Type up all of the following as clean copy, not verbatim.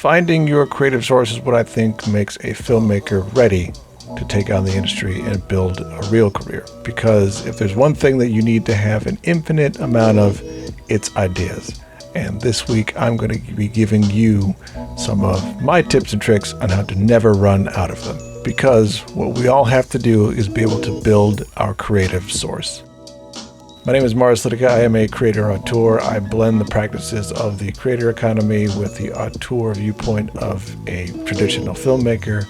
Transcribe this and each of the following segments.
Finding your creative source is what I think makes a filmmaker ready to take on the industry and build a real career. Because if there's one thing that you need to have an infinite amount of, it's ideas. And this week, I'm going to be giving you some of my tips and tricks on how to never run out of them. Because what we all have to do is be able to build our creative source. My name is Mars Litica. I am a creator auteur. I blend the practices of the creator economy with the auteur viewpoint of a traditional filmmaker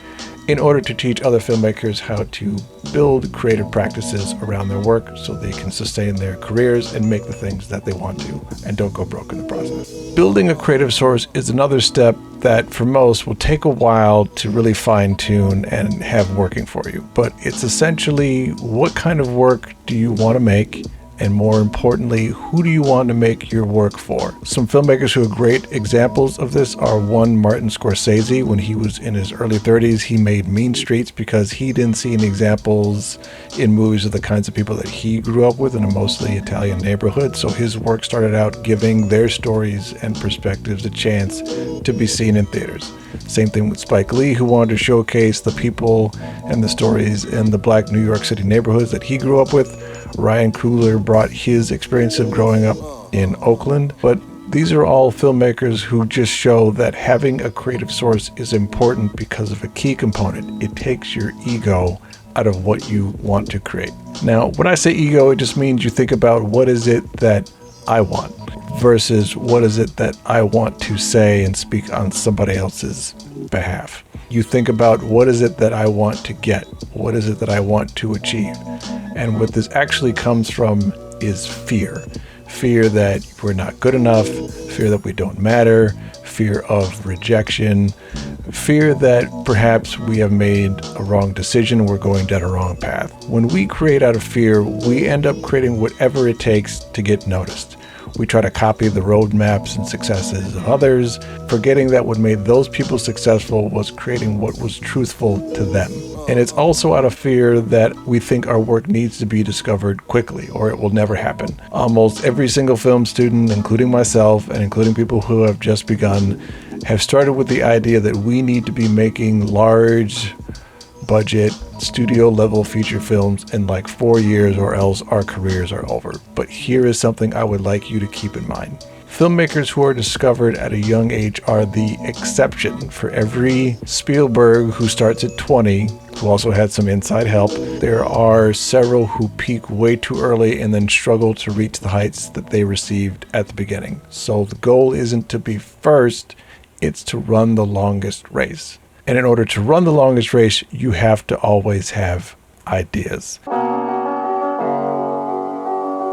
in order to teach other filmmakers how to build creative practices around their work so they can sustain their careers and make the things that they want to and don't go broke in the process. Building a creative source is another step that for most will take a while to really fine-tune and have working for you. But it's essentially, what kind of work do you want to make? And more importantly, who do you want to make your work for? Some filmmakers who are great examples of this are one, Martin Scorsese. When he was in his early 30s, he made Mean Streets because he didn't see any examples in movies of the kinds of people that he grew up with in a mostly Italian neighborhood. So his work started out giving their stories and perspectives a chance to be seen in theaters. Same thing with Spike Lee, who wanted to showcase the people and the stories in the Black New York City neighborhoods that he grew up with. Ryan Coogler brought his experience of growing up in Oakland. But these are all filmmakers who just show that having a creative source is important because of a key component. It takes your ego out of what you want to create. Now, when I say ego, it just means you think about what is it that I want versus what is it that I want to say and speak on somebody else's behalf. You think about what is it that I want to get? What is it that I want to achieve? And what this actually comes from is fear. Fear that we're not good enough, fear that we don't matter, fear of rejection, fear that perhaps we have made a wrong decision, we're going down a wrong path. When we create out of fear, we end up creating whatever it takes to get noticed. We try to copy the roadmaps and successes of others, forgetting that what made those people successful was creating what was truthful to them. And it's also out of fear that we think our work needs to be discovered quickly or it will never happen. Almost every single film student, including myself and including people who have just begun, have started with the idea that we need to be making large budget, studio level feature films in like 4 years or else our careers are over. But here is something I would like you to keep in mind. Filmmakers who are discovered at a young age are the exception. For every Spielberg who starts at 20, who also had some inside help, there are several who peak way too early and then struggle to reach the heights that they received at the beginning. So the goal isn't to be first, it's to run the longest race. And in order to run the longest race, you have to always have ideas.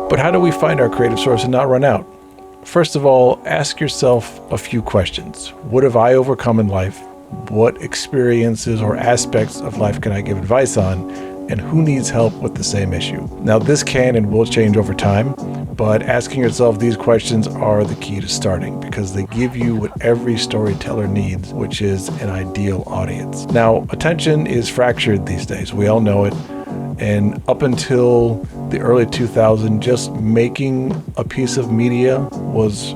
But how do we find our creative source and not run out? First of all, ask yourself a few questions. What have I overcome in life? What experiences or aspects of life can I give advice on? And who needs help with the same issue? Now, this can and will change over time, but asking yourself these questions are the key to starting because they give you what every storyteller needs, which is an ideal audience. Now, attention is fractured these days. We all know it. And up until the early 2000s, just making a piece of media was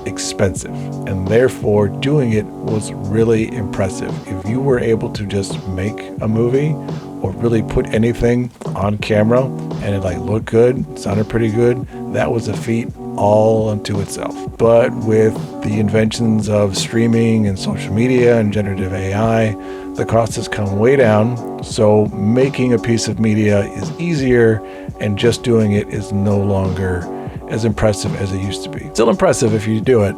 expensive, and therefore doing it was really impressive. If you were able to just make a movie or really put anything on camera and it looked good, sounded pretty good, that was a feat all unto itself. But with the inventions of streaming and social media and generative AI, the cost has come way down. So making a piece of media is easier, and just doing it is no longer as impressive as it used to be. Still impressive if you do it,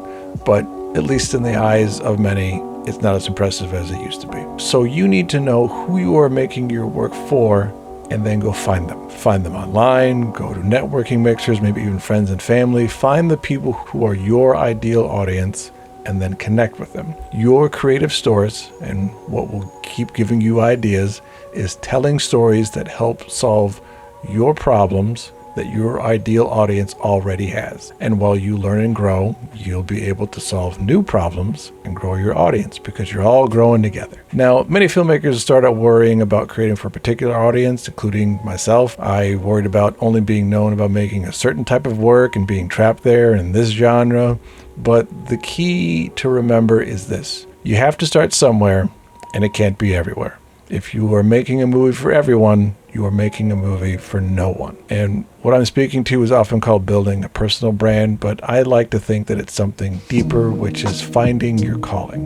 but at least in the eyes of many, it's not as impressive as it used to be. So you need to know who you are making your work for and then go find them. Find them online, go to networking mixers, maybe even friends and family. Find the people who are your ideal audience and then connect with them. Your creative source, and what will keep giving you ideas, is telling stories that help solve your problems that your ideal audience already has. And while you learn and grow, you'll be able to solve new problems and grow your audience because you're all growing together. Now, many filmmakers start out worrying about creating for a particular audience, including myself. I worried about only being known about making a certain type of work and being trapped there in this genre. But the key to remember is this: You have to start somewhere, and it can't be everywhere. If you are making a movie for everyone, you are making a movie for no one. And what I'm speaking to is often called building a personal brand, but I like to think that it's something deeper, which is finding your calling.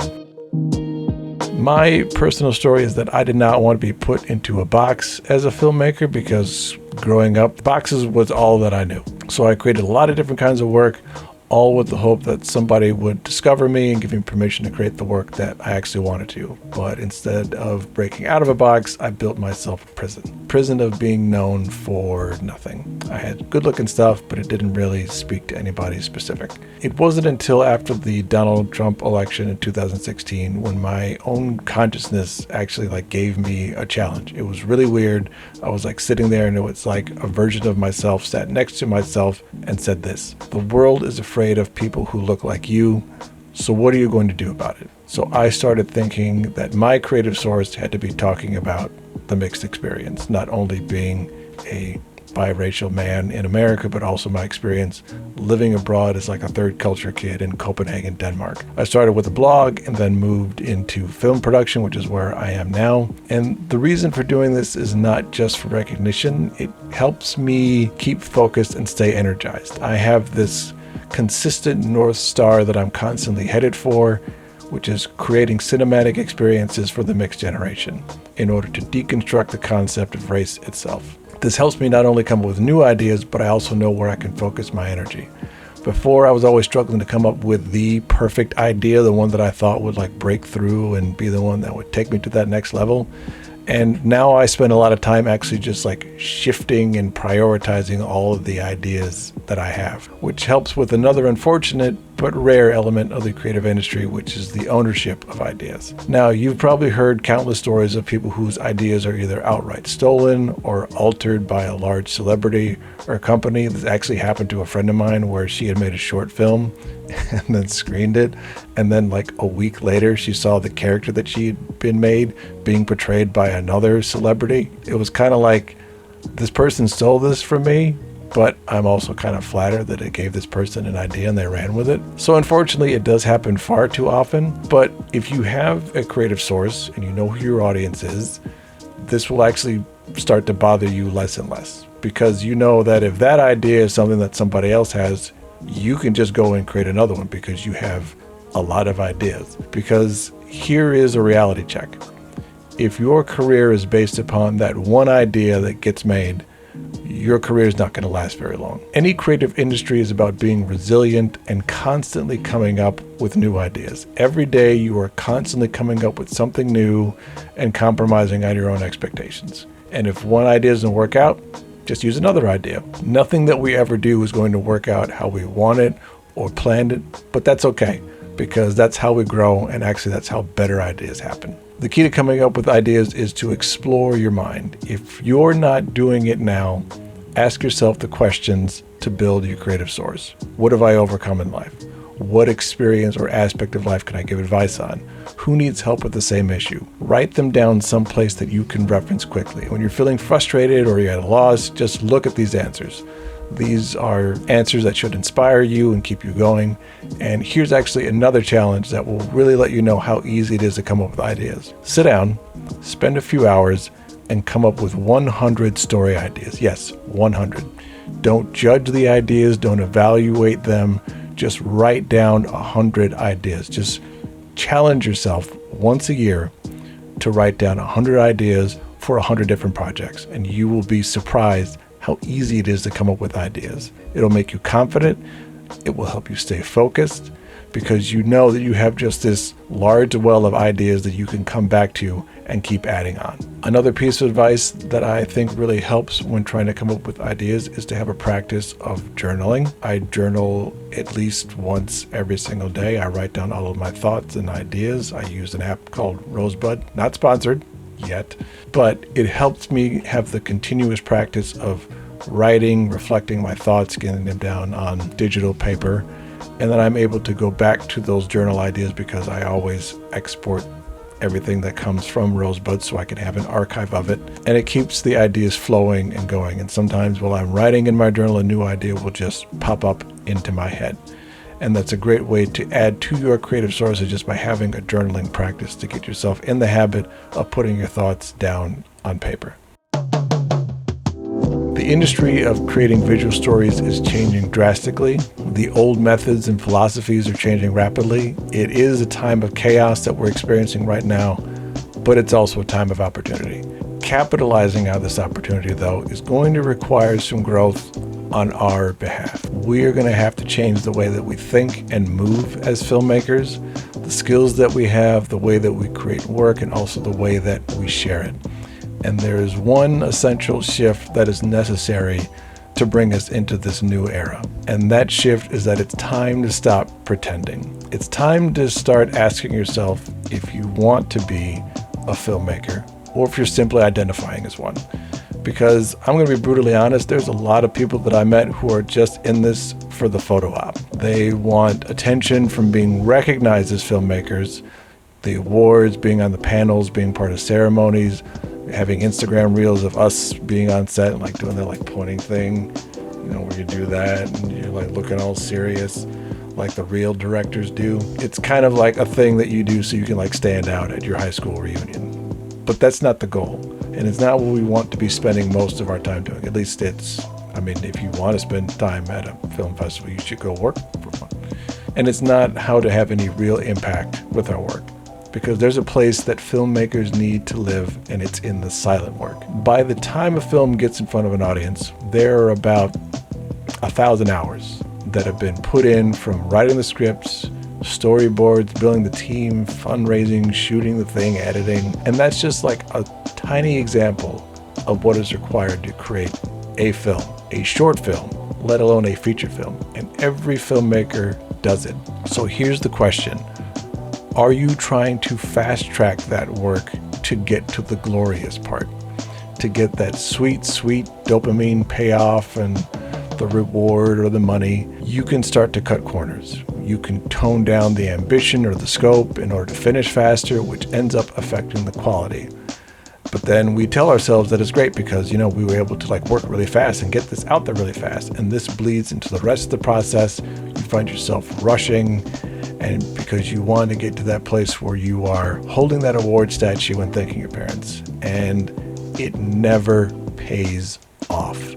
My personal story is that I did not want to be put into a box as a filmmaker because growing up, boxes was all that I knew. So I created a lot of different kinds of work, all with the hope that somebody would discover me and give me permission to create the work that I actually wanted to. But instead of breaking out of a box, I built myself a prison of being known for nothing. I had good looking stuff, but it didn't really speak to anybody specific. It wasn't until after the Donald Trump election in 2016 when my own consciousness actually gave me a challenge. It was really weird. I was sitting there and it was like a version of myself sat next to myself and said this: the world is afraid of people who look like you, so what are you going to do about it? So I started thinking that my creative source had to be talking about the mixed experience, not only being a biracial man in America, but also my experience living abroad as a third culture kid in Copenhagen, Denmark. I started with a blog and then moved into film production, which is where I am now. And the reason for doing this is not just for recognition. It helps me keep focused and stay energized. I have this consistent North Star that I'm constantly headed for, which is creating cinematic experiences for the mixed generation in order to deconstruct the concept of race itself. This helps me not only come up with new ideas, but I also know where I can focus my energy. Before, I was always struggling to come up with the perfect idea, the one that I thought would break through and be the one that would take me to that next level. And now I spend a lot of time actually just shifting and prioritizing all of the ideas that I have, which helps with another unfortunate but rare element of the creative industry, which is the ownership of ideas. Now, you've probably heard countless stories of people whose ideas are either outright stolen or altered by a large celebrity or company. This actually happened to a friend of mine where she had made a short film and then screened it. And then a week later, she saw the character that she had been made being portrayed by another celebrity. It was kind of like, this person stole this from me, but I'm also kind of flattered that it gave this person an idea and they ran with it. So unfortunately, it does happen far too often. But if you have a creative source and you know who your audience is, this will actually start to bother you less and less, because you know that if that idea is something that somebody else has, you can just go and create another one because you have a lot of ideas. Because here is a reality check. If your career is based upon that one idea that gets made, your career is not going to last very long. Any creative industry is about being resilient and constantly coming up with new ideas. Every day you are constantly coming up with something new and compromising on your own expectations. And if one idea doesn't work out, just use another idea. Nothing that we ever do is going to work out how we want it or planned it, but that's okay, because that's how we grow, and actually that's how better ideas happen. The key to coming up with ideas is to explore your mind. If you're not doing it now, ask yourself the questions to build your creative source. What have I overcome in life? What experience or aspect of life can I give advice on? Who needs help with the same issue? Write them down someplace that you can reference quickly. When you're feeling frustrated or you're at a loss, just look at these answers. These are answers that should inspire you and keep you going. And here's actually another challenge that will really let you know how easy it is to come up with ideas. Sit down, spend a few hours, and come up with 100 story ideas. Yes, 100. Don't judge the ideas, don't evaluate them. Just write down 100 ideas. Just challenge yourself once a year to write down 100 ideas for 100 different projects, and you will be surprised how easy it is to come up with ideas. It'll make you confident. It will help you stay focused, because you know that you have just this large well of ideas that you can come back to and keep adding on. Another piece of advice that I think really helps when trying to come up with ideas is to have a practice of journaling. I journal at least once every single day. I write down all of my thoughts and ideas. I use an app called Rosebud, not sponsored yet, but it helps me have the continuous practice of writing, reflecting my thoughts, getting them down on digital paper, and then I'm able to go back to those journal ideas because I always export everything that comes from Rosebud so I can have an archive of it, and it keeps the ideas flowing and going. And sometimes while I'm writing in my journal, a new idea will just pop up into my head. And that's a great way to add to your creative sources just by having a journaling practice to get yourself in the habit of putting your thoughts down on paper. The industry of creating visual stories is changing drastically. The old methods and philosophies are changing rapidly. It is a time of chaos that we're experiencing right now, but it's also a time of opportunity. Capitalizing on this opportunity, though, is going to require some growth on our behalf. We are going to have to change the way that we think and move as filmmakers, the skills that we have, the way that we create work, and also the way that we share it. And there is one essential shift that is necessary to bring us into this new era. And that shift is that it's time to stop pretending. It's time to start asking yourself if you want to be a filmmaker or if you're simply identifying as one. Because I'm going to be brutally honest, there's a lot of people that I met who are just in this for the photo op. They want attention from being recognized as filmmakers, the awards, being on the panels, being part of ceremonies, having Instagram reels of us being on set and like doing that like pointing thing, you know, where you do that and you're like looking all serious like the real directors do. It's kind of like a thing that you do so you can like stand out at your high school reunion. But that's not the goal. And it's not what we want to be spending most of our time doing. At least if you want to spend time at a film festival, you should go work for one. And it's not how to have any real impact with our work. Because there's a place that filmmakers need to live, and it's in the silent work. By the time a film gets in front of an audience, there are about 1,000 hours that have been put in from writing the scripts, storyboards, building the team, fundraising, shooting the thing, editing. And that's just like a tiny example of what is required to create a film, a short film, let alone a feature film. And every filmmaker does it. So here's the question. Are you trying to fast track that work to get to the glorious part? To get that sweet, sweet dopamine payoff and the reward or the money? You can start to cut corners. You can tone down the ambition or the scope in order to finish faster, which ends up affecting the quality. But then we tell ourselves that it's great because, we were able to like work really fast and get this out there really fast. And this bleeds into the rest of the process. You find yourself rushing, and because you want to get to that place where you are holding that award statue and thanking your parents. And it never pays off.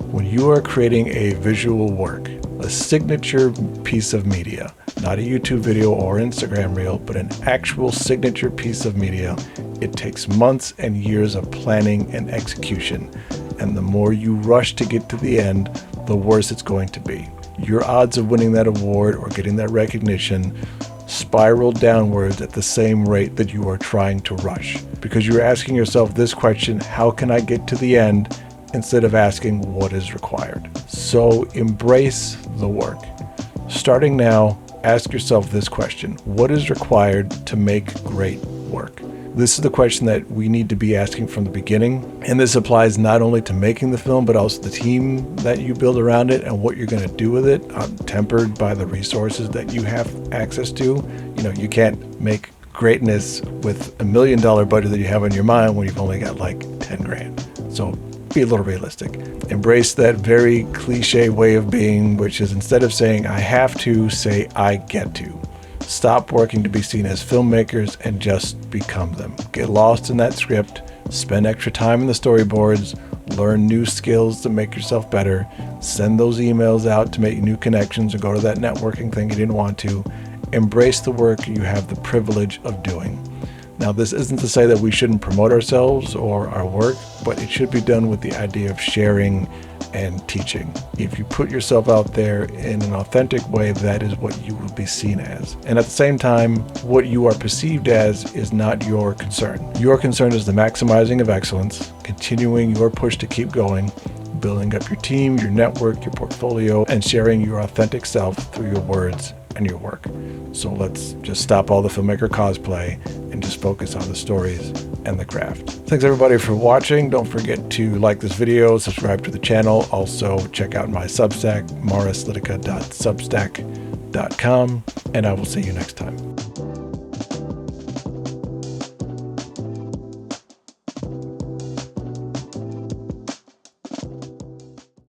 When you are creating a visual work, a signature piece of media, not a YouTube video or Instagram reel, but an actual signature piece of media, it takes months and years of planning and execution. And the more you rush to get to the end, the worse it's going to be. Your odds of winning that award or getting that recognition spiral downwards at the same rate that you are trying to rush. Because you're asking yourself this question, how can I get to the end? Instead of asking what is required. So embrace the work. Starting now, ask yourself this question. What is required to make great work? This is the question that we need to be asking from the beginning. And this applies not only to making the film, but also the team that you build around it and what you're going to do with it, tempered by the resources that you have access to. You can't make greatness with $1 million budget that you have in your mind when you've only got like 10 grand. So be a little realistic. Embrace that very cliche way of being, which is instead of saying I have to, say I get to. Stop working to be seen as filmmakers and just become them. Get lost in that script, spend extra time in the storyboards, learn new skills to make yourself better, send those emails out to make new connections or go to that networking thing you didn't want to. Embrace the work you have the privilege of doing. Now, this isn't to say that we shouldn't promote ourselves or our work, but it should be done with the idea of sharing and teaching. If you put yourself out there in an authentic way, that is what you will be seen as. And at the same time, what you are perceived as is not your concern. Your concern is the maximizing of excellence, continuing your push to keep going, building up your team, your network, your portfolio, and sharing your authentic self through your words and your work. So let's just stop all the filmmaker cosplay and just focus on the stories and the craft. Thanks everybody for watching. Don't forget to like this video, subscribe to the channel. Also check out my Substack, mauricelytica.substack.com, and I will see you next time.